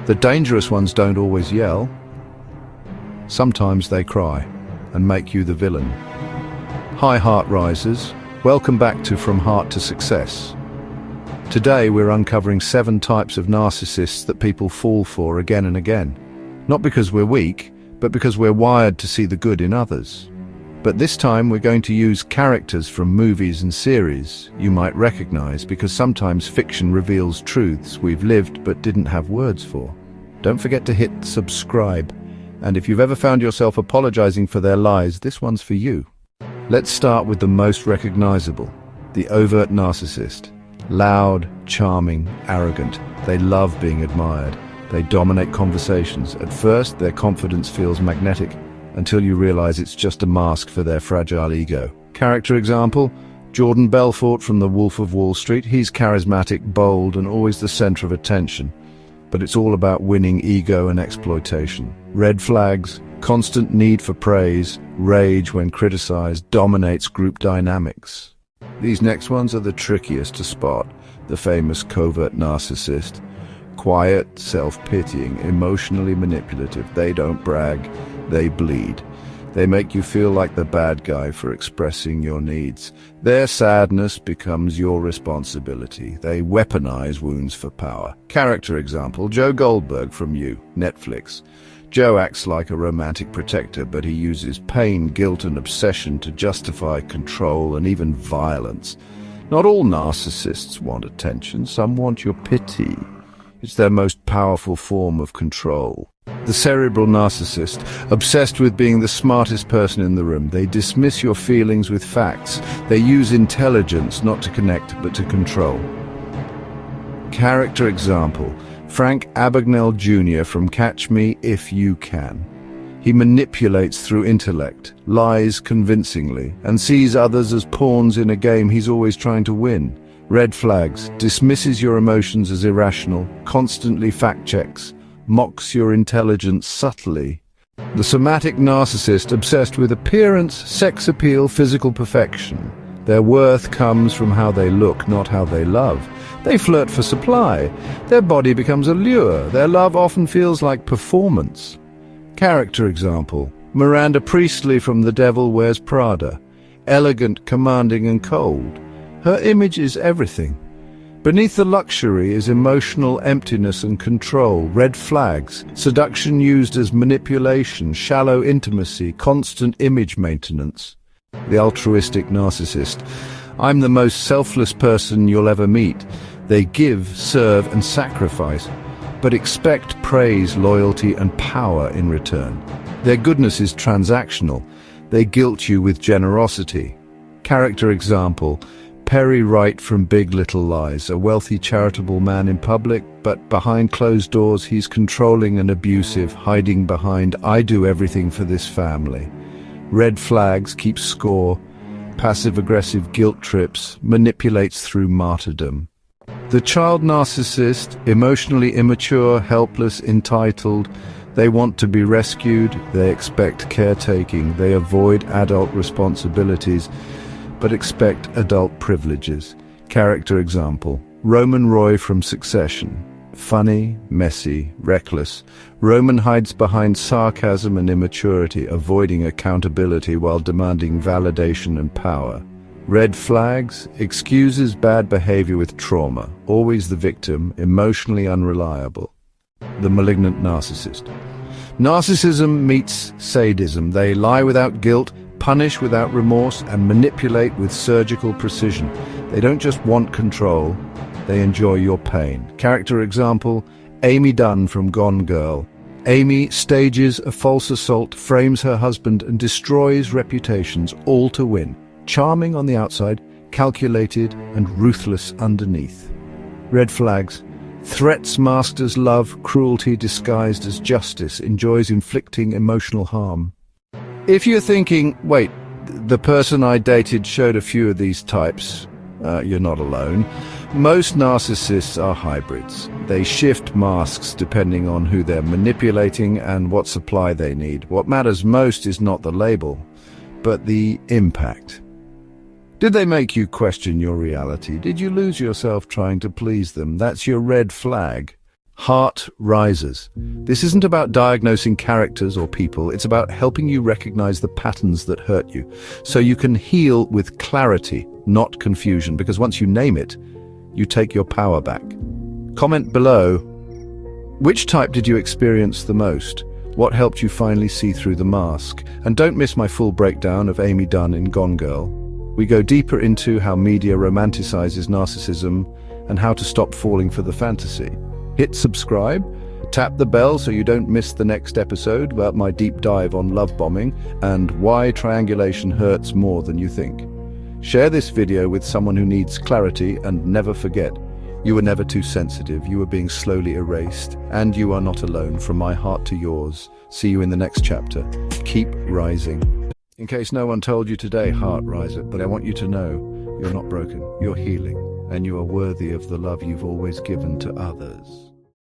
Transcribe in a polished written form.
The dangerous ones don't always yell. Sometimes they cry and make you the villain. Hi, heart risers. Welcome back to From Heart to Success. Today we're uncovering 7 types of narcissists that people fall for again and again. Not because we're weak, but because we're wired to see the good in others. But this time we're going to use characters from movies and series you might recognize, because sometimes fiction reveals truths we've lived but didn't have words for. Don't forget to hit subscribe. And if you've ever found yourself apologizing for their lies, this one's for you. Let's start with the most recognizable, the overt narcissist. Loud, charming, arrogant. They love being admired. They dominate conversations. At first, their confidence feels magnetic, until you realize it's just a mask for their fragile ego. Character example, Jordan Belfort from The Wolf of Wall Street. He's charismatic, bold, and always the center of attention. But it's all about winning ego and exploitation. Red flags, constant need for praise, rage when criticized, dominates group dynamics. These next ones are the trickiest to spot. The famous covert narcissist. Quiet, self-pitying, emotionally manipulative. They don't brag, they bleed. They make you feel like the bad guy for expressing your needs. Their sadness becomes your responsibility. They weaponize wounds for power. Character example, Joe Goldberg from You, Netflix. Joe acts like a romantic protector, but he uses pain, guilt, and obsession to justify control and even violence. Not all narcissists want attention. Some want your pity. It's their most powerful form of control. The cerebral narcissist, obsessed with being the smartest person in the room. They dismiss your feelings with facts. They use intelligence not to connect, but to control. Character example, Frank Abagnale Jr. from Catch Me If You Can. He manipulates through intellect, lies convincingly, and sees others as pawns in a game he's always trying to win. Red flags, dismisses your emotions as irrational, constantly fact-checks, mocks your intelligence subtly. The somatic narcissist, obsessed with appearance, sex appeal, physical perfection. Their worth comes from how they look, not how they love. They flirt for supply. Their body becomes a lure. Their love often feels like performance. Character example, Miranda Priestly from The Devil Wears Prada. Elegant, commanding, and cold. Her image is everything. Beneath the luxury is emotional emptiness and control, red flags, seduction used as manipulation, shallow intimacy, constant image maintenance. The altruistic narcissist. I'm the most selfless person you'll ever meet. They give, serve, and sacrifice, but expect praise, loyalty, and power in return. Their goodness is transactional. They guilt you with generosity. Character example, Perry Wright from Big Little Lies, a wealthy charitable man in public, but behind closed doors he's controlling and abusive, hiding behind "I do everything for this family." Red flags, keeps score, passive-aggressive guilt trips, manipulates through martyrdom. The child narcissist, emotionally immature, helpless, entitled. They want to be rescued, they expect caretaking, they avoid adult responsibilities, but expect adult privileges. Character example, Roman Roy from Succession. Funny, messy, reckless. Roman hides behind sarcasm and immaturity, avoiding accountability while demanding validation and power. Red flags, excuses bad behavior with trauma, always the victim, emotionally unreliable. The malignant narcissist. Narcissism meets sadism. They lie without guilt, punish without remorse, and manipulate with surgical precision. They don't just want control, they enjoy your pain. Character example, Amy Dunne from Gone Girl. Amy stages a false assault, frames her husband, and destroys reputations, all to win. Charming on the outside, calculated and ruthless underneath. Red flags, threats masked as love, cruelty disguised as justice, enjoys inflicting emotional harm. If you're thinking, wait, the person I dated showed a few of these types, you're not alone. Most narcissists are hybrids. They shift masks depending on who they're manipulating and what supply they need. What matters most is not the label, but the impact. Did they make you question your reality? Did you lose yourself trying to please them? That's your red flag. Heart rises. This isn't about diagnosing characters or people, it's about helping you recognize the patterns that hurt you, so you can heal with clarity, not confusion, because once you name it, you take your power back. Comment below, which type did you experience the most? What helped you finally see through the mask? And don't miss my full breakdown of Amy Dunne in Gone Girl. We go deeper into how media romanticizes narcissism and how to stop falling for the fantasy. Hit subscribe, tap the bell so you don't miss the next episode about my deep dive on love bombing and why triangulation hurts more than you think. Share this video with someone who needs clarity, and never forget, you were never too sensitive, you were being slowly erased, and you are not alone. From my heart to yours. See you in the next chapter. Keep rising. In case no one told you today, heart riser, but I want you to know you're not broken, you're healing, and you are worthy of the love you've always given to others.